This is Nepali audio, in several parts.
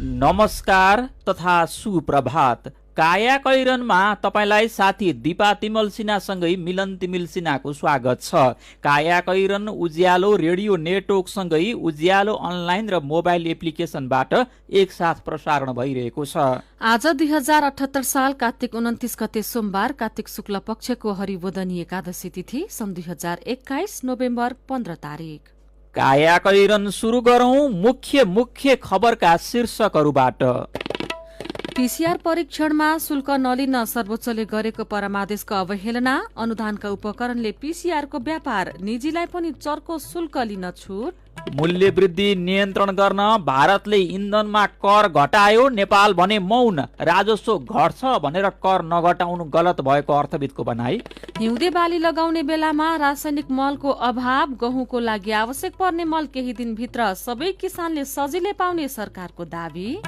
नमस्कार तथा सुप्रभात। काया कैरनमा तपाईलाई साथी दिपा तिमल सिन्हासँगै मिलन तिमिल सिन्हाको स्वागत छ। काया कैरन उज्यालो रेडियो नेटवर्कसँगै उज्यालो अनलाइन र मोबाइल एप्लिकेसनबाट एकसाथ प्रसारण भइरहेको छ। आज 2078 साल कार्तिक 29 गते सोमबार, कार्तिक शुक्ल पक्षको हरिबोधनी एकादशी तिथि, सन् 2021 नोभेम्बर 15 तारिक। काया कैरन सुरु गरौं मुख्य खबरका शीर्षकहरूबाट। पीसीआर परीक्षणमा शुल्क नलिन सर्वोच्चले गरेको परमादेशको अवहेलना, अनुदानका उपकरणले पीसीआरको व्यापार, निजीलाई पनि चर्को शुल्क लिन छुट। मूल्य वृद्धि नियन्त्रण गर्न भारतले इन्धनमा कर घटायो, नेपाल भने मौन। राजस्व घट्छ भनेर कर नघटाउनु गलत भएको अर्थविदको भनाई। हिउँदे बाली लगाउने बेलामा रासायनिक मलको अभाव, गहुँको लागि आवश्यक पर्ने मल केही दिनभित्र सबै किसानले सजिलै पाउने सरकारको दावी।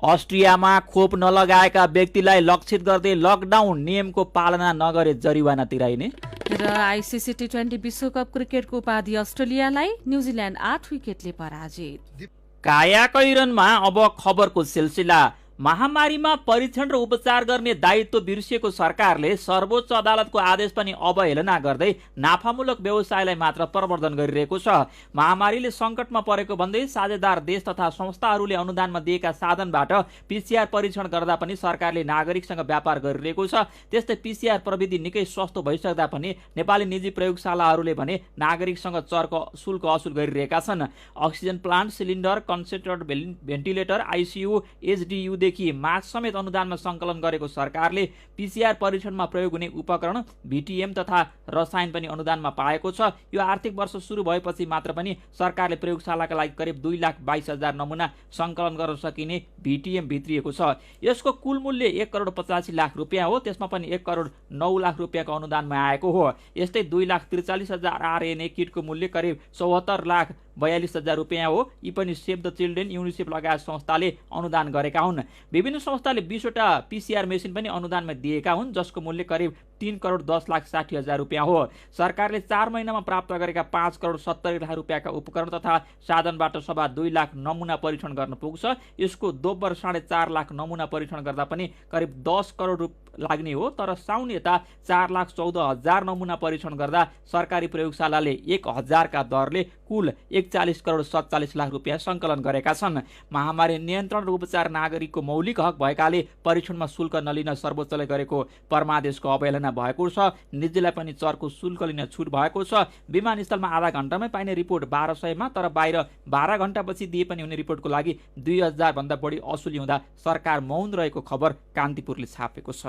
अस्ट्रियामा खोप नलगाएका व्यक्तिलाई लक्षित गर्दै लकडाउन, नियमको पालना नगरे जरिवाना तिराइने। र आइसिसी टी20 विश्वकप क्रिकेटको उपाधि अस्ट्रेलियालाई, न्युजिल्यान्ड 8 विकेटले पराजित। काया कैरनमा अब खबरको सिलसिला। महामारीमा परीक्षण र उपचार गर्ने दायित्व बिर्सिएको सरकारले सर्वोच्च अदालतको आदेश पनि अवहेलना गर्दै नाफामूलक व्यवसायलाई मात्र प्रवर्धन गरिरहेको छ। महामारीले संकटमा परेको भन्दै साझेदार देश तथा संस्थाहरूले अनुदानमा दिएका साधनबाट पीसीआर परीक्षण गर्दा पनि सरकारले नागरिकसँग व्यापार गरिरहेको छ। त्यस्तै पीसीआर प्रविधि निकै सस्तो भइसक्दा पनि नेपाली निजी प्रयोगशालाहरूले भने नागरिकसँग चर्को शुल्क असुल गरिरहेका छन्। Oxygen plant, cylinder, concentrator ventilator, ICU, HDU देखि मास्क समेत अनुदानमा संकलन गरेको सरकारले पीसीआर परीक्षणमा प्रयोग हुने उपकरण, भीटीएम तथा रसायन पनि अनुदानमा पाएको छ। यो आर्थिक वर्ष सुरु भएपछि मात्र पनि सरकारले प्रयोगशालाका लागि करिब 2,22,000 नमुना संकलन गर्न सकिने भीटीएम भित्रिएको छ। यसको कुल मूल्य 1,85,00,000 रुपियाँ हो। त्यसमा पनि 1,09,00,000 रुपियाँको अनुदानमा आएको हो। यस्तै 2,43,000 आरएनए किटको मूल्य करिब 74,42,000 रुपियाँ हो। यी पनि सेभ द चिल्ड्रेन, युनिसेफ लगायत संस्थाले अनुदान गरेका हुन्। विभिन्न संस्थाले 20 वटा पीसीआर मेसिन पनि अनुदानमा दिएका हुन्, जसको मूल्य करिब 3,10,60,000 रुपियाँ हो। सरकारले 4 महिनामा प्राप्त गरेका 5,70,00,000 रुपियाँका उपकरण तथा साधनबाट सभा 2 लाख नमुना परीक्षण गर्न पुग्छ। यसको दोब्बर 4.5 लाख नमुना परीक्षण गर्दा पनि करिब 10 करोड लाग्ने हो। तर साउन यता 4,14,000 नमुना परीक्षण गर्दा सरकारी प्रयोगशालाले 1,000 का दरले कुल 41,47,00,000 रुपियाँ संकलन गरेका छन्। महामारी नियन्त्रण र उपचार नागरिकको मौलिक हक भएकाले परीक्षणमा शुल्क नलिन सर्वोच्चले गरेको परमादेशको अवहेलना भएको छ। निजीलाई पनि चर्को शुल्क लिन छुट भएको छ। विमानस्थलमा आधा घण्टामै पाइने रिपोर्ट 1200 मा, तर बाहिर 12 घण्टापछि दिए पनि हुने रिपोर्टको लागि 2,000 भन्दा बढी असुली हुँदा सरकार मौन रहेको खबर कान्तिपुरले छापेको छ।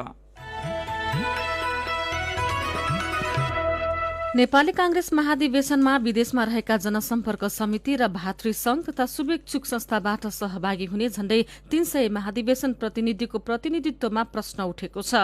नेपाली कांग्रेस महाधिवेशनमा विदेशमा रहेका जनसम्पर्क समिति र भातृ संघ तथा शुभेच्छुक संस्थाबाट सहभागी हुने झण्डै 300 महाधिवेशन प्रतिनिधिको प्रतिनिधित्वमा प्रश्न उठेको छ।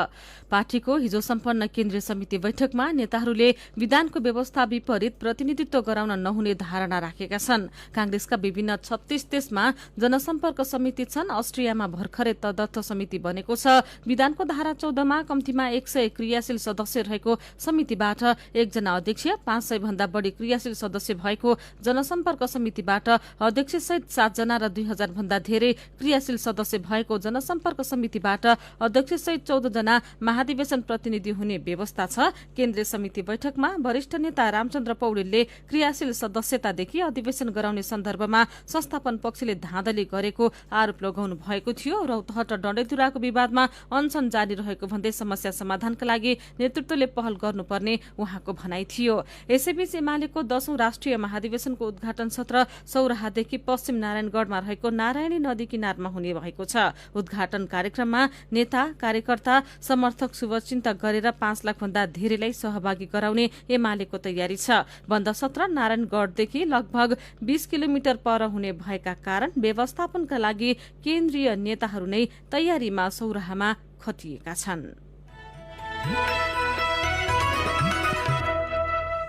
पार्टीको हिजो सम्पन्न केन्द्रीय समिति बैठकमा नेताहरूले विधानको व्यवस्था विपरीत प्रतिनिधित्व गराउन नहुने धारणा राखेका छन्। कांग्रेसका विभिन्न 36 देशमा जनसम्पर्क समिति छन्। अस्ट्रियामा भर्खरै तदर्थ समिति बनेको छ। विधानको धारा 14 मा कम्तीमा 100 क्रियाशील सदस्य रहेको समितिबाट एकजना अध्यक्ष, 500 भन्दा बढी क्रियाशील सदस्य भएको जनसम्पर्क समितिबाट अध्यक्ष सहित 7 जना र 2,000 भन्दा धेरै क्रियाशील सदस्य भएको जनसम्पर्क समितिबाट अध्यक्ष सहित 14 जना महाधिवेशन प्रतिनिधि हुने व्यवस्था छ। केन्द्रीय समिति बैठकमा वरिष्ठ नेता रामचन्द्र पौडेलले क्रियाशील सदस्यतादेखि अधिवेशन गराउने सन्दर्भमा संस्थापन पक्षले धाँधली गरेको आरोप लगाउनु भएको थियो। रौतहट डडेलधुराको विवादमा अनसन जारी रहेको भन्दै समस्या समाधानका लागि नेतृत्वले पहल गर्नुपर्ने उहाँको भनाइ थियो। यसैबीच एमालेको 10औं राष्ट्रिय महाधिवेशनको उद्घाटन सत्र सौराहादेखि पश्चिम नारायणगढमा रहेको नारायणी नदी किनारमा हुने भएको छ। उद्घाटन कार्यक्रममा नेता, कार्यकर्ता, समर्थक शुभचिन्तक गरेर 5 लाख भन्दा धेरैलाई सहभागी गराउने एमालेको तयारी छ। बन्द सत्र नारायणगढदेखि लगभग 20 किलोमिटर पर हुने भएका कारण व्यवस्थापनका लागि केन्द्रीय नेताहरू नै तयारीमा सौराहामा खटिएका छन्।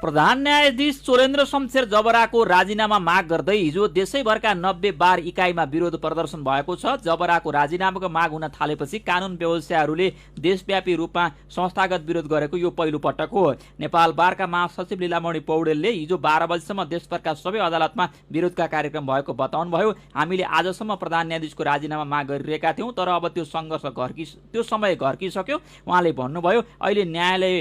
प्रधान न्यायाधीश चोलेन्द्र शमशेर जबराको राजीनामा माग गर्दै हिजो देशैभरका 90 बार इकाइमा विरोध प्रदर्शन भएको छ। जबराको राजीनामाको माग हुन थालेपछि कानुन व्यवसायीहरूले देशव्यापी रूपमा संस्थागत विरोध गरेको यो पहिलो पटक हो। नेपाल बारका महासचिव लीलामणि पौडेलले हिजो 12 बजेसम्म देशभरका सबै अदालतमा विरोधका कार्यक्रम भएको बताउनुभयो। हामीले आजसम्म प्रधान न्यायाधीशको राजीनामा माग गरिरहेका थियौं, तर अब त्यो समय घर्किसक्यो। उहाँले भन्नुभयो, अहिले न्यायालय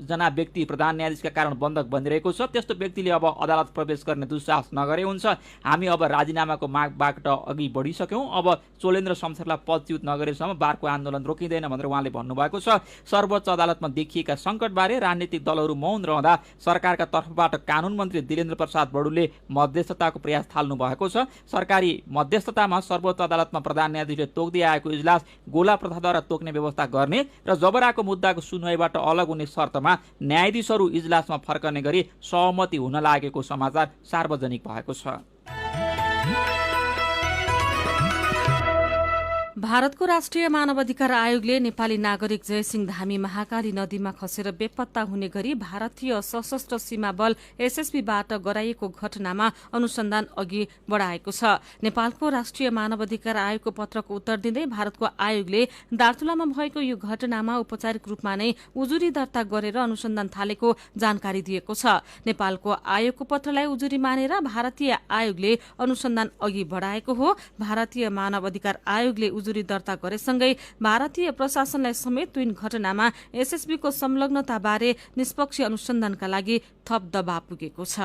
एकजना व्यक्ति प्रधान न्यायाधीशका कारण बन्धक बनिरहेको छ। त्यस्तो व्यक्तिले अब अदालत प्रवेश गर्ने दुस्साहस नगरे हुन्छ। हामी अब राजीनामाको मागबाट अघि बढिसक्यौं। अब चोलेन्द्र शमशेरलाई पदच्युत नगरेसम्म बारको आन्दोलन रोकिँदैन भनेर उहाँले भन्नुभएको छ। सर्वोच्च अदालतमा देखिएका सङ्कटबारे राजनीतिक दलहरू मौन रहँदा सरकारका तर्फबाट कानुन मन्त्री दिलेन्द्र प्रसाद बडुले मध्यस्थताको प्रयास थाल्नु भएको छ। सरकारी मध्यस्थतामा सर्वोच्च अदालतमा प्रधान न्यायाधीशले तोक्दै आएको इजलास गोला प्रथाद्वारा तोक्ने व्यवस्था गर्ने र जबराको मुद्दाको सुनवाईबाट अलग हुने शर्तमा न्यायाधीशहरू इजलासमा फर्कने गरी सहमति हुन लागेको समाचार सार्वजनिक भएको छ। भारतको राष्ट्रिय मानवाधिकार आयोगले नेपाली नागरिक जयसिंह धामी महाकाली नदीमा खसेर बेपत्ता हुने गरी भारतीय सशस्त्र सीमा बल एसएसबीबाट गराइएको घटनामा अनुसन्धान अघि बढ़ाएको छ। नेपालको राष्ट्रिय मानवाधिकार आयोगको पत्रको उत्तर दिँदै भारतको आयोगले दार्चुलामा भएको यो घटनामा औपचारिक रूपमा नै उजुरी दर्ता गरेर अनुसन्धान थालेको जानकारी दिएको छ। नेपालको आयोगको पत्रलाई उजुरी मानेर भारतीय आयोगले अनुसन्धान अघि बढ़ाएको हो। भारतीय मानवाधिकार आयोगले उजुरी दर्ता गरेसँगै भारतीय प्रशासनलाई समेत ट्विन घटनामा एसएसबीको संलग्नताबारे निष्पक्ष अनुसन्धानका लागि थप दबाव पुगेको छ।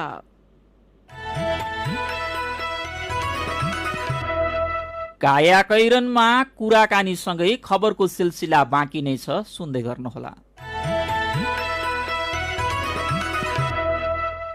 कायाकैरनमा कुराकानीसँगै खबरको सिलसिला बाँकी नै छ, सुन्दै गर्नुहोला।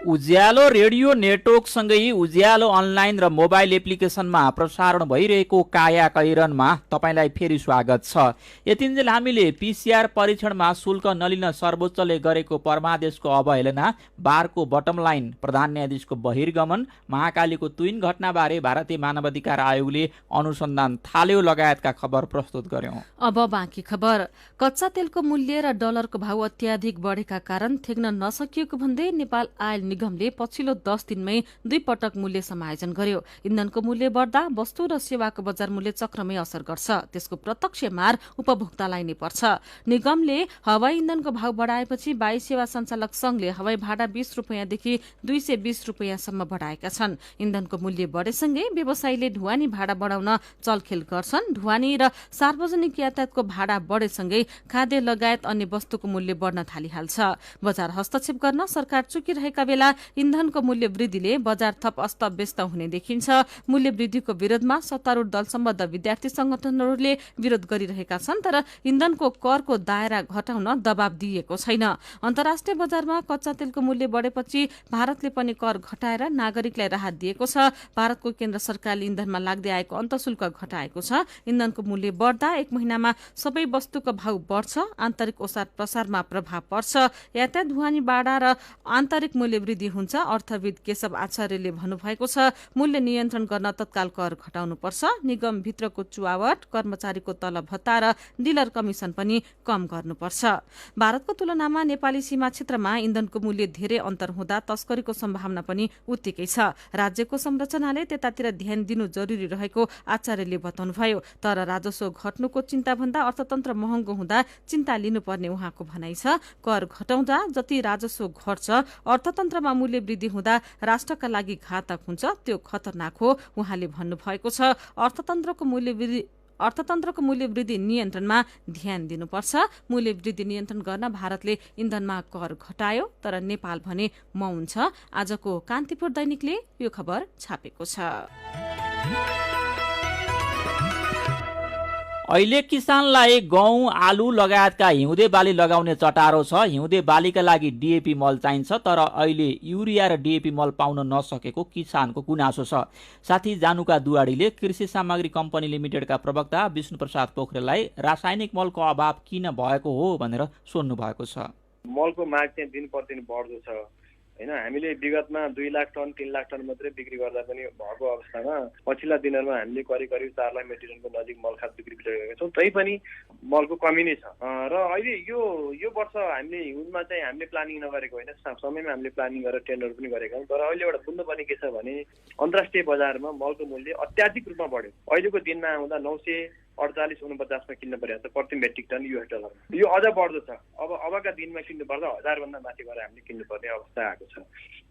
उज्यालो रेडियो नेटवर्कसँगै उज्यालो अनलाइन र मोबाइल एप्लिकेसनमा प्रसारण भइरहेको कायाकैरनमा तपाईलाई फेरि स्वागत छ। यतिन्जेल हामीले पीसीआर परीक्षणमा शुल्क नलिन सर्वोच्चले गरेको परमादेशको अवहेलना, बारको बटम लाइन, प्रधान न्यायाधीशको बहिर्गमन, महाकालीको ट्विन घटनाबारे भारतीय मानवाधिकार आयोगले अनुसन्धान थाल्यो लगायतका खबर प्रस्तुत गर्यौं। अब बाँकी खबर। कच्चा तेलको मूल्य र डलरको भाव अत्याधिक बढेका कारण थेग्न नसकिएको भन्दै नेपाल आयल निगमले पछिल्लो 10 दिनमै 2 पटक मूल्य समायोजन गर्यो। इन्धनको मूल्य बढ्दा वस्तु र सेवाको बजार मूल्य चक्रमै असर गर्छ। त्यसको प्रत्यक्ष मार उपभोक्तालाई नै पर्छ। निगमले हवाई इन्धनको भाव बढाएपछि वायु सेवा सञ्चालक संघले हवाई भाडा 20 रुपैयाँदेखि 220 रुपैयाँसम्म बढाएका छन्। इन्धनको मूल्य बढेसँगै व्यवसायीले ढुवानी भाडा बढाउन चलखेल गर्छन्। ढुवानी र सार्वजनिक यातायातको भाडा बढेसँगै खाद्य लगायत अन्य वस्तुको मूल्य बढ्न थालिहाल्छ। बजार हस्तक्षेप गर्न सरकार चुकिरहेका बेला इन्धनको मूल्य वृद्धिले बजार थप अस्तव्यस्त हुने देखिन्छ। मूल्य वृद्धिको विरोधमा सत्तारूढ दल सम्बद्ध विद्यार्थी संगठनहरूले विरोध गरिरहेका छन्, तर इन्धनको करको दायरा घटाउन दबाव दिएको छैन। अन्तर्राष्ट्रिय बजारमा कच्चा तेलको मूल्य बढेपछि भारतले पनि कर घटाएर नागरिकलाई राहत दिएको छ। भारतको केन्द्र सरकारले इन्धनमा लाग्दै आएको अन्तशुल्क घटाएको छ। इन्धनको मूल्य बढ्दा 1 महिनामा सबै वस्तुको भाव बढ्छ। आन्तरिक ओसार प्रसारमा प्रभाव पर्छ। यातायात ढुवानी भाडा र आन्तरिक मूल्य वृद्धि हुन्छ। अर्थविद केशव आचार्यले भन्नुभएको छ, मूल्य नियन्त्रण गर्न तत्काल कर घटाउनुपर्छ। निगम भित्रको चुवावट, कर्मचारीको तलब भत्ता र डिलर कमिसन पनि कम गर्नुपर्छ। भारतको तुलनामा नेपाली सीमा क्षेत्रमा इन्धनको मूल्य धेरै अन्तर हुँदा तस्करीको सम्भावना पनि उत्तिकै छ। राज्यको संरचनाले त्यतातिर ध्यान दिनु जरुरी रहेको आचार्यले बताउनुभयो। तर राजस्व घट्नुको चिन्ता भन्दा अर्थतन्त्र महँगो हुँदा चिन्ता लिनुपर्ने उहाँको भनाइ छ। कर घटाउँदा जति राजस्व घट्छ, अर्थतन्त्रमा मूल्य वृद्धि हुँदा राष्ट्रका लागि घातक हुन्छ। त्यो खतरनाक हो उहाँले भन्नुभएको छ। अर्थतन्त्रको मूल्य वृद्धि नियन्त्रणमा ध्यान दिनुपर्छ। मूल्य वृद्धि नियन्त्रण गर्न भारतले इन्धनमा कर घटायो, तर नेपाल भने मौन छ। आजको कान्तिपुर दैनिकले यो खबर छापेको छ। अहिले किसानलाई गहुँ, आलु लगायतका हिउँदे बाली लगाउने चटारो छ। हिउँदे बालीका लागि डीएपी मल चाहिन्छ, तर अहिले युरिया र डीएपी मल पाउन नसकेको किसानको गुनासो छ। साथी जानुका दुवाडीले कृषि सामग्री कम्पनी लिमिटेडका प्रवक्ता विष्णुप्रसाद पोखरेललाई रासायनिक मलको अभाव किन भएको हो भनेर सोध्नु भएको छ। मलको माग चाहिँ दिन प्रतिदिन बढ्दो छ। हैन। हामीले विगतमा 2 लाख टन 3 लाख टन मात्रै बिक्री गर्दा पनि भएको अवस्थामा पछिल्ला दिनहरूमा हामीले करिब 4 लाख मेट्रिक टनको नजिक मल खाद बिक्री गरिरहेका छौँ। तै पनि मलको कमी नै छ र अहिले यो वर्ष हामीले हिउँदमा चाहिँ हामीले प्लानिङ नगरेको होइन, समयमा हामीले प्लानिङ गरेर टेन्डर पनि गरेका हौँ। तर अहिले एउटा बुझ्नुपर्ने के छ भने अन्तर्राष्ट्रिय बजारमा मलको मूल्य अत्याधिक रूपमा बढ्यो। अहिलेको दिनमा आउँदा 948-49 मा किन्न परेको छ प्रति मेट्रिक टन US डलरमा। यो अझ बढ्दो छ। अबका दिनमा किन्नु पर्दा 1000 भन्दा माथि गएर हामीले किन्नुपर्ने अवस्था आएको छ।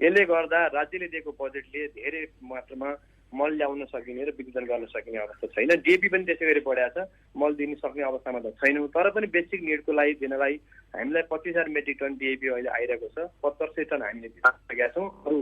यसले गर्दा राज्यले दिएको बजेटले धेरै मात्रामा मल ल्याउन सकिने र वितरण गर्न सकिने अवस्था छैन। DAP पनि त्यसै गरी बढाएको छ, मल दिन सक्ने अवस्थामा त छैनौँ। तर पनि बेसिक निडको लागि दिनलाई हामीलाई 25,000 मेट्रिक टन DAP अहिले आइरहेको छ। 7500 टन हामीले दिइसकेका छौँ, अरू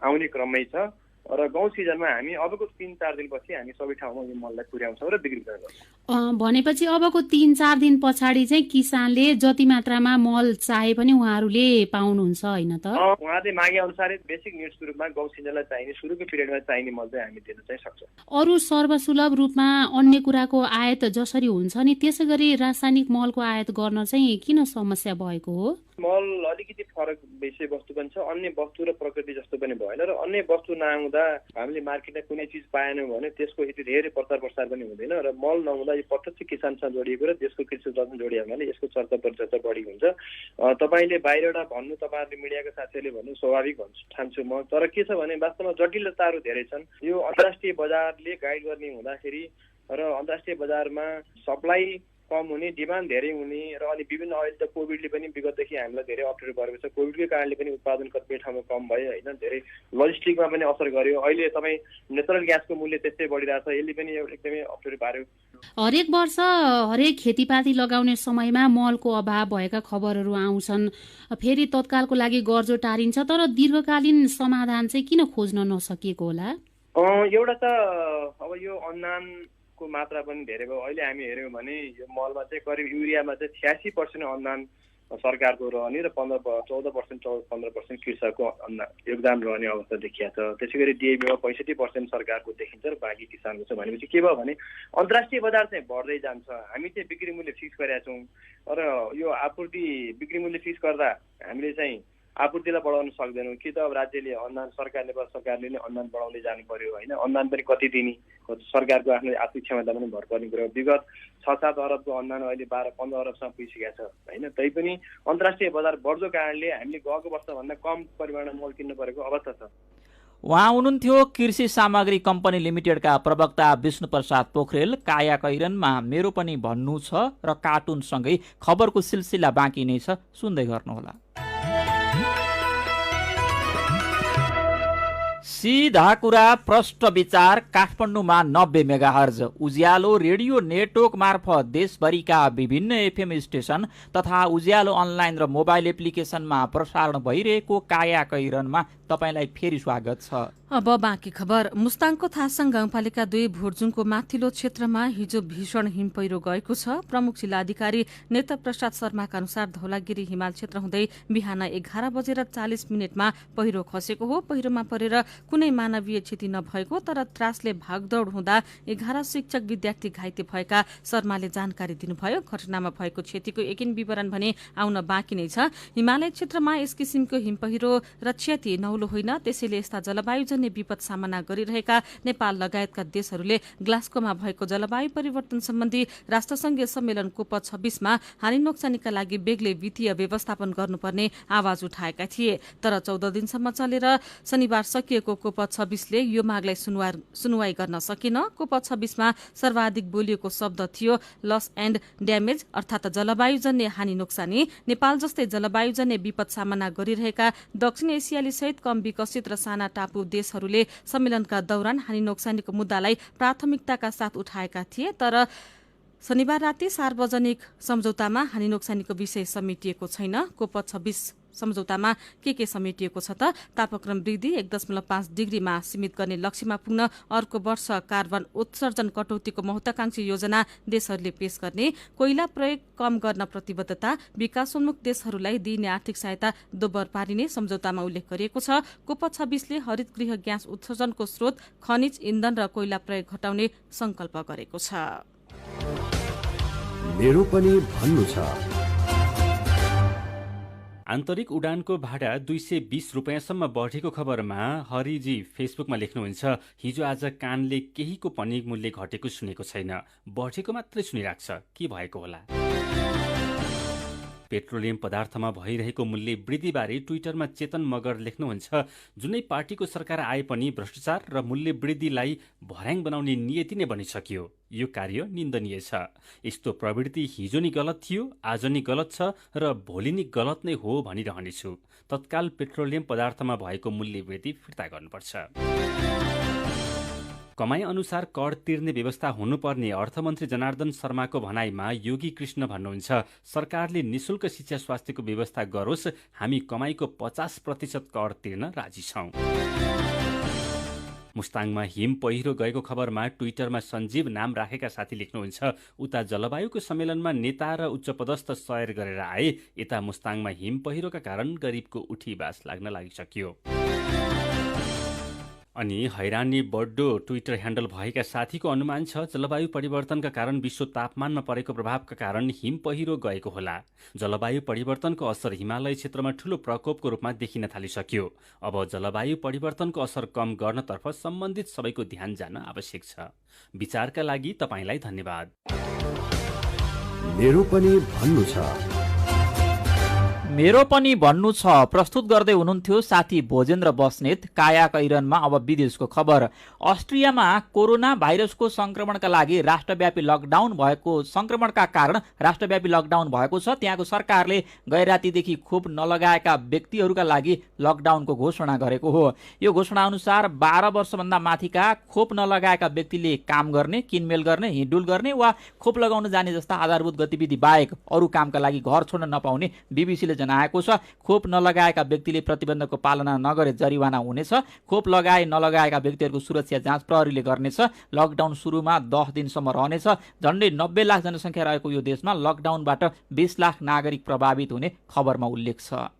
आउने क्रममै छ। र गाउँ सिजनमा हामी अबको 3-4 दिनपछि हामी सबै ठाउँमा यो मललाई पुर्याउँछौँ र बिक्री गर्छौँ। भनेपछि अबको 3-4 दिन पछाडि चाहिँ किसानले जति मात्रामा मल चाहे पनि उहाँहरूले पाउनुहुन्छ होइन त? उहाँले मागे अनुसारै बेसिक निड्सको रूपमा गाउँ सिजनलाई चाहिने सुरुको पिरियडमा चाहिने मल चाहिँ हामी दिन चाहिँ सक्छौँ। अरू सर्वसुलभ रूपमा अन्य कुराको आयात जसरी हुन्छ नि त्यसै गरी रासायनिक मलको आयात गर्न चाहिँ किन समस्या भएको हो? मल अलिकति फरक विषयवस्तु पनि छ, अन्य वस्तु र प्रकृति जस्तो पनि भएन र अन्य वस्तु नआउँदा हामीले मार्केटमा कुनै चिज पाएनौँ भने त्यसको यति धेरै प्रचार प्रसार पनि हुँदैन र मल नहुँदा यो प्रत्यक्ष किसानसँग जोडिएको र देशको कृषिसँग जोडिएको हुनाले यसको चर्चा परिचर्चा बढी हुन्छ। तपाईँले बाहिरबाट भन्नु, तपाईँहरूले मिडियाका साथीहरूले भन्नु स्वाभाविक ठान्छु म। तर के छ भने वास्तवमा जटिलताहरू धेरै छन्। यो अन्तर्राष्ट्रिय बजारले गाइड गर्ने हुँदाखेरि र अन्तर्राष्ट्रिय बजारमा सप्लाई कम हुने, डिमान्ड धेरै हुने र अनि विभिन्न अहिले त कोभिडले पनि विगतदेखि हामीलाई धेरै अप्ठ्यारो परेको छ। कोभिडकै कारणले पनि उत्पादन कतिपय ठाउँमा कम भयो होइन, धेरै लजिस्टिकमा पनि असर गर्यो। अहिले तपाईँ नेचुरल ग्यासको मूल्य त्यस्तै बढिरहेछ, यसले पनि एकदमै अप्ठ्यारो पार्यो। हरेक वर्ष हरेक खेतीपाती लगाउने समयमा मलको अभाव भएका खबरहरू आउँछन्, फेरि तत्कालको लागि गर्जो टारिन्छ, तर दीर्घकालीन समाधान चाहिँ किन खोज्न नसकिएको होला? एउटा त अब यो अन्नान को मात्रा पनि धेरै भयो। अहिले हामी हेऱ्यौँ भने यो मलमा चाहिँ करिब युरियामा चाहिँ 86% अनुदान सरकारको रहने र 14% कृषकको योगदान रहने अवस्था देखिया छ। त्यसै गरी DAP-मा 65% सरकारको देखिन्छ र बाँकी किसानको छ। भनेपछि के भयो भने अन्तर्राष्ट्रिय बजार चाहिँ बढ्दै जान्छ। हामी चाहिँ बिक्री मूल्य फिक्स गरेका छौँ र यो आपूर्ति बिक्री मूल्य फिक्स गर्दा हामीले चाहिँ आपूर्तिलाई बढाउन सक्दैनौँ कि त अब राज्यले अनुदान, नेपाल सरकारले नै अनुदान बढाउँदै जानु पर्यो होइन। अनुदान पनि कति दिने, सरकारको आफ्नो आर्थिक क्षमता पनि भर पर्ने कुरो। विगत 6-7 अरबको अनुदान अहिले 12-15 अरबसम्म पुगिसकेको छ होइन। तैपनि अन्तर्राष्ट्रिय बजार बढ्दो कारणले हामीले गएको वर्षभन्दा कम परिमाणमा मल किन्नु परेको अवस्था छ। उहाँ हुनुहुन्थ्यो कृषि सामग्री कम्पनी लिमिटेडका प्रवक्ता विष्णुप्रसाद पोखरेल। काया कैरनमा मेरो पनि भन्नु छ र कार्टुनसँगै खबरको सिलसिला बाँकी नै छ, सुन्दै गर्नुहोला। सीधा कुरा प्रष्ट विचार काठमाडौँमा 90 मेगाहर्ज उज्यालो रेडियो नेटवर्क मार्फत देशभरिका विभिन्न FM स्टेशन तथा उज्यालो अनलाइन र मोबाइल एप्लिकेसनमा प्रसारण भइरहेको काया कैरनमा तपाईलाई फेरि स्वागत छ। अब बाँकी खबर। मुस्ताङको थासाङ गाउँपालिका 2 भोर्जुङको माथिल्लो क्षेत्रमा हिजो भीषण हिमपहिरो गएको छ। प्रमुख जिल्लाधिकारी नेता प्रसाद शर्माका अनुसार धौलागिरी हिमाल क्षेत्र हुँदै बिहान 11:40 पहिरो खसेको हो। पहिरोमा परेर कुनै मानवीय क्षति नभएको, तर त्रासले भागदौड हुँदा 11 शिक्षक विद्यार्थी घाइते भएका शर्माले जानकारी दिनुभयो। घटनामा भएको क्षतिको यकिन विवरण भने आउन बाँकी नै छ। हिमालय क्षेत्रमा यस किसिमको हिमपहिरो र क्षति नौलो होइन, त्यसैले यस्ता जलवायुजन्य विपद सामना गरिरहेका नेपाल लगायतका देशहरूले ग्लास्गोमा भएको जलवायु परिवर्तन सम्बन्धी राष्ट्रसंघीय सम्मेलन कोप 26 मा हानि नोक्सानीका लागि बेग्लै वित्तीय व्यवस्थापन गर्नुपर्ने आवाज उठाएका थिए। तर 14 दिनसम्म चलेर शनिबार सकिएको कोप 26 ले यो मागलाई सुनवाई गर्न सकेन। कोप 26 मा सर्वाधिक बोलिएको शब्द थियो लस एन्ड ड्यामेज, अर्थात जलवायुजन्य हानि नोक्सानी। नेपाल जस्तै जलवायुजन्य विपद सामना गरिरहेका दक्षिण एसियाली सहित कम विकसित र साना टापु देशहरूले सम्मेलनका दौरान हानि नोक्सानीको मुद्दालाई प्राथमिकताका साथ उठाएका थिए। तर शनिबार राति सार्वजनिक सम्झौतामा हानि नोक्सानीको विषय समेटिएको छैन। कोप 26 सम्झौतामा के समेटिएको छ त? तापक्रम वृद्धि 1.5 डिग्रीमा सीमित गर्ने लक्ष्यमा पुग्न अर्को वर्ष कार्बन उत्सर्जन कटौतीको महत्वाकांक्षी योजना देशहरूले पेश गर्ने, कोइला प्रयोग कम गर्न प्रतिबद्धता, विकासोन्मुख देशहरूलाई दिइने आर्थिक सहायता दोब्बर पारिने सम्झौतामा उल्लेख गरिएको छ। कोप 26 ले हरित गृह ग्यास उत्सर्जनको स्रोत खनिज इन्धन र कोइला प्रयोग घटाउने संकल्प गरेको छ। मेरो पनि भन्नु छ। आन्तरिक उडानको भाडा 220 रुपियाँसम्म बढेको खबरमा हरिजी फेसबुकमा लेख्नुहुन्छ, हिजो आज कानले केहीको पनि मूल्य घटेको सुनेको छैन, बढेको मात्रै सुनिराख्छ, के भएको होला। पेट्रोलियम पदार्थमा भइरहेको मूल्य वृद्धिबारे ट्विटरमा चेतन मगर लेख्नुहुन्छ, जुनै पार्टीको सरकार आए पनि भ्रष्टाचार र मूल्य वृद्धिलाई भर्याङ बनाउने नियति नै बनिसक्यो। यो कार्य निन्दनीय छ। यस्तो प्रवृत्ति हिजो नि गलत थियो, आज नि गलत छ र भोलि नि गलत नै हो भनिरहनेछु। तत्काल पेट्रोलियम पदार्थमा भएको मूल्य वृद्धि फिर्ता गर्नुपर्छ। कमाई अनुसार कर तिर्ने व्यवस्था हुनुपर्ने अर्थमन्त्री जनार्दन शर्माको भनाइमा योगी कृष्ण भन्नुहुन्छ, सरकारले निशुल्क शिक्षा स्वास्थ्यको व्यवस्था गरोस्, हामी कमाईको 50% कर तिर्न राजी छौं। मुस्ताङमा हिम पहिरो गएको खबरमा ट्विटरमा सञ्जीव नाम राखेका साथी लेख्नुहुन्छ, उता जलवायुको सम्मेलनमा नेता र उच्चपदस्थ सयर गरेर आए, यता मुस्ताङमा हिम पहिरोका कारण गरिबको उठीबास लाग्न लागिसक्यो। अनि हैरानी बढ्दो ट्विटर ह्यान्डल भएका साथीको अनुमान छ, जलवायु परिवर्तनका कारण विश्व तापमानमा परेको प्रभावका कारण हिम पहिरो गएको होला। जलवायु परिवर्तनको असर हिमालय क्षेत्रमा ठूलो प्रकोपको रूपमा देखिन थालिसक्यो। अब जलवायु परिवर्तनको असर कम गर्नतर्फ सम्बन्धित सबैको ध्यान जान आवश्यक छ। विचारका लागि तपाईलाई धन्यवाद। मेरो पनि भन्नु छ। मेरो पनि भन्नु छ प्रस्तुत गर्दै हुनुहुन्थ्यो साथी भोजेन्द्र बस्नेत। काया कैरनमा अब विदेशको खबर। अस्ट्रियामा कोरोना भाइरसको संक्रमणका लागि राष्ट्रव्यापी लकडाउन भएको संक्रमणका कारण राष्ट्रव्यापी लकडाउन भएको छ। त्यहाँको सरकारले गैर रातिदेखि खोप नलगाएका व्यक्तिहरूका लागि लकडाउनको घोषणा गरेको हो। यो घोषणा अनुसार 12 वर्षभन्दा माथिका खोप नलगाएका व्यक्तिले काम गर्ने, किनमेल गर्ने, हिँडडुल गर्ने वा खोप लगाउन जाने जस्ता आधारभूत गतिविधि बाहेक अरू कामका लागि घर छोड्न नपाउने बीबीसीले जनाएको छ। खोप नलगाएका व्यक्तिले प्रतिबन्धको पालना नगरे जरिवाना हुनेछ। खोप लगाए नलगाएका व्यक्तिहरूको सुरक्षा जाँच प्रहरीले गर्नेछ। लकडाउन सुरुमा 10 दिनसम्म रहनेछ। झन्डै 90 लाख जनसङ्ख्या रहेको यो देशमा लकडाउनबाट 20 लाख नागरिक प्रभावित हुने खबरमा उल्लेख छ।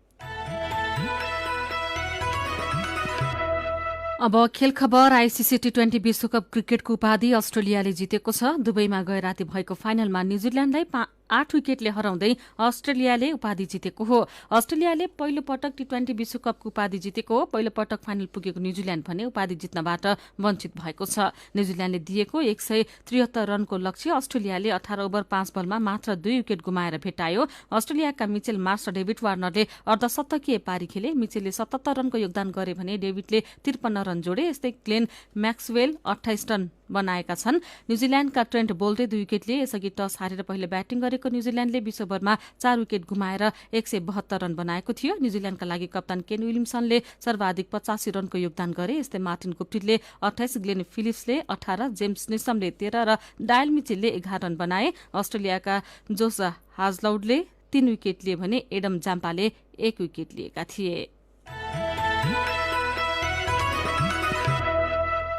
अब खेल खबर। आईसीसी टी20 विश्वकप क्रिकेटको उपाधि अस्ट्रेलियाले जितेको छ। दुबईमा गए राति भएको फाइनलमा न्यूजील्याण्डलाई 8 विकेटले हराउँदै अस्ट्रेलियाले उपाधि जितेको हो। अस्ट्रेलियाले पहिलो पटक टी20 विश्वकपको उपाधि जितेको हो। पहिलो पटक फाइनल पुगेको न्यूजील्याण्ड भने उपाधि जित्नबाट वञ्चित भएको छ। न्यूजील्याण्डले दिएको 173 रनको लक्ष्य अस्ट्रेलियाले 18 ओभर 5 बलमा मात्र 2 विकेट गुमाएर भेटायो। अस्ट्रेलियाका मिचेल मार्स र डेभिड वार्नरले अर्धशतकीय पारी खेले। मिचेलले 77 रनको योगदान गरे भने डेभिडले 53 रन जोडे। यस्तै ग्लेन म्याक्सवेल 28 रन बनाएका छन्। न्यूजील्याण्डका ट्रेन्ट बोल्टले 2 विकेट लिए। यसअघि टस हारेर पहिले ब्याटिङ गरेको न्यूजील्याण्डले 20 ओभरमा 4 विकेट गुमाएर 172 रन बनाएको थियो। न्यूजील्याण्डका लागि कप्तान केन विलियमसनले सर्वाधिक 85 रनको योगदान गरे। यस्तै मार्टिन गुप्टिलले 28, ग्लेन फिलिप्सले 18, जेम्स निसमले 13 र डायल मिचेलले 11 रन बनाए। अस्ट्रेलियाका जोस हाजलाउडले 3 विकेट लिए भने एडम जाम्पाले 1 विकेट लिएका थिए।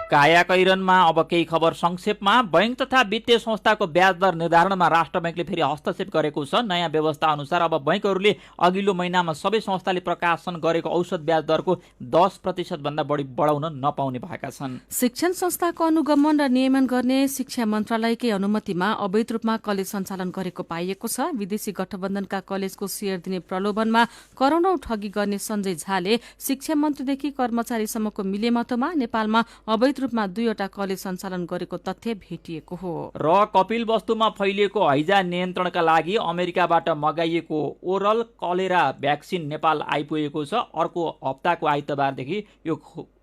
काया कैरनमा अब केही खबर संक्षेपमा। बैंक तथा वित्तीय संस्थाको ब्याज दर निर्धारणमा राष्ट्र बैंकले फेरि हस्तक्षेप गरेको छ। नयाँ व्यवस्था अनुसार अब बैंकहरूले अघिल्लो महिनामा सबै संस्थाले प्रकाशन गरेको औसत ब्याज दरको 10% भन्दा बढी बढाउन नपाउने भएका छन्। शिक्षण संस्थाको अनुगमन र नियमन गर्ने शिक्षा मन्त्रालयकै अनुमतिमा अवैध रूपमा कलेज सञ्चालन गरेको पाइएको छ। विदेशी गठबन्धनका कलेजको शेयर दिने प्रलोभनमा करोडौं ठगी गर्ने सञ्जय झाले शिक्षा मन्त्रीदेखि कर्मचारीसम्मको मिलेमतोमा नेपालमा अवैध रूपमा 2वटा कलेज सञ्चालन गरेको तथ्य भेटिएको हो। र कपिल वस्तुमा फैलिएको हैजा नियन्त्रणका लागि अमेरिकाबाट मगाइएको ओरल कलेरा भ्याक्सिन नेपाल आइपुगेको छ। अर्को हप्ताको आइतबारदेखि यो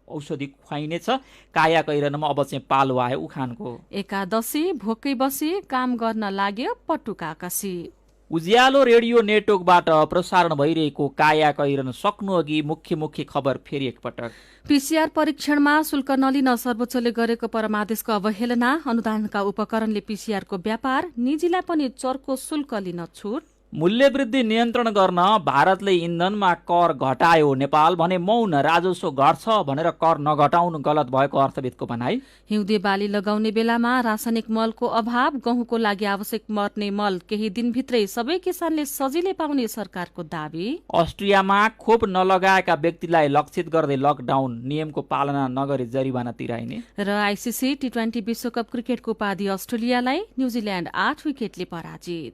औषधि खुवाइनेछ। काया कैरनमा अब चाहिँ पालो आयो उखानको। एकादशी भोकै बसी काम गर्न लाग्यो पटुका आकाशी। उज्यालो रेडियो नेटवर्कबाट प्रसारण भइरहेको काया कैरन सक्नु अघि मुख्य खबर फेरि एकपटक। पीसीआर परीक्षणमा शुल्क नलिन सर्वोच्चले गरेको परमादेशको अवहेलना। अनुदानका उपकरणले पीसीआरको व्यापार। निजीलाई पनि चर्को शुल्क लिन छुट। मूल्यवृद्धि नियन्त्रण गर्न भारतले इन्धनमा कर घटायो। नेपाल भने मौन। राजस्व घट्छ भनेर कर नघटाउनु गलत भएको अर्थविदको भनाई। हिउँदे बाली लगाउने बेलामा रासायनिक मलको अभाव। गहुँको लागि आवश्यक मर्ने मल केही दिनभित्रै सबै किसानले सजिलै पाउने सरकारको दावी। अस्ट्रियामा खोप नलगाएका व्यक्तिलाई लक्षित गर्दै लकडाउन। नियमको पालना नगरे जरिवाना तिराइने। र आईसीसी टी20 विश्वकप क्रिकेटको उपाधि अस्ट्रेलियालाई। न्यूजील्याण्ड 8 विकेटले पराजित।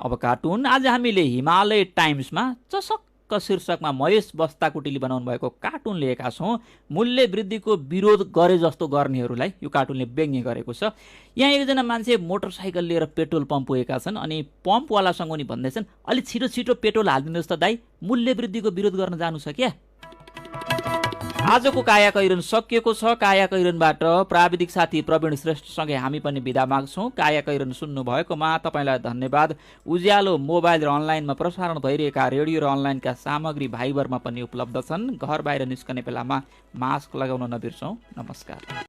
अब कार्टुन आज हामीले हिमालय टाइम्समा चसक्क शीर्षकमा महेश बस्ताकुटीले बनाउनु भएको कार्टुन लिएका छौँ। मूल्य वृद्धिको विरोध गरे जस्तो गर्नेहरूलाई यो कार्टुनले व्यङ्ग्य गरेको छ। यहाँ एकजना मान्छे मोटरसाइकल लिएर पेट्रोल पम्प पुगेका छन् अनि पम्पवालासँग उनी भन्दैछन् अलिक छिटो छिटो पेट्रोल हालिदिनुहोस् त दाइ, मूल्य वृद्धिको विरोध गर्न जानु छ क्या। आजको काया कैरन सकिएको छ। काया कैरनबाट प्राविधिक साथी प्रवीण श्रेष्ठसँगै हामी पनि बिदा माग्छौँ। काया कैरन सुन्नु भएकोमा तपाईँलाई धन्यवाद। उज्यालो मोबाइल र अनलाइनमा प्रसारण भइरहेका रेडियो र अनलाइनका सामग्री भाइबरमा पनि उपलब्ध छन्। घर बाहिर निस्कने बेलामा मास्क लगाउन नबिर्सौँ। नमस्कार।